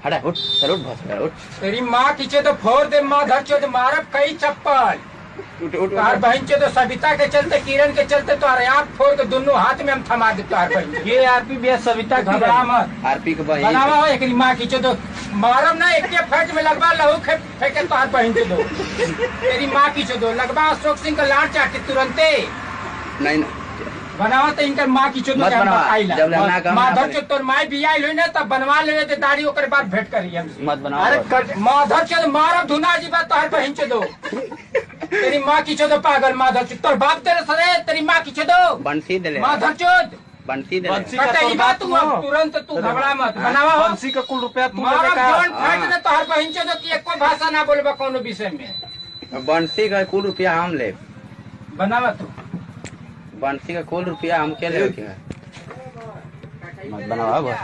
हटा उठ, चल उठ बस उठ। तेरी माँ खींचे तो फोड़ दे, माँ धर चो तो मारब कई चप्पल। तार बहन चो तो सविता के चलते, किरण के चलते तो आँख फोड़ के दोनों हाथ में हम थमा दे तार बहन। ये आरपी भी सविता घबरा मत। आरपी के बहन बनावा हो एक माँ खींचे तो मारब ना, एक फट में लगवा लहू फेंके तार बहन चो दो। तेरी माँ खींचे दो लगवा अशोक सिंह का लाड़ चाटे तुरंते। नहीं बनावा तो इनकर माँ की चोद माँ धर चो तोर माई भी आई ना तब बनवा ले दाढ़ी ओकर बाद भेंट करी हमसे मत बनाओ। अरे माँ धर चो मारब धुना जी बात तोहर बहन चो दो। तेरी माँ की चो दो पागल माँ धर चो तोर बाप तेरे सरे तेरी माँ की चो दो बंसी दे ले माँ धर चो बंसी दे ले बात तू तुरंत तू घबरा मत। बनावा हो बंसी का कुल रुपया तू मारब जौन फाट ने तोहर बहन चो दो कि एको भाषा ना बोलबा कोनो विषय में। बंसी का कुल रुपया हम ले। बनावा तू बंसी का कुल रुपया हम के ले। मत बनावा।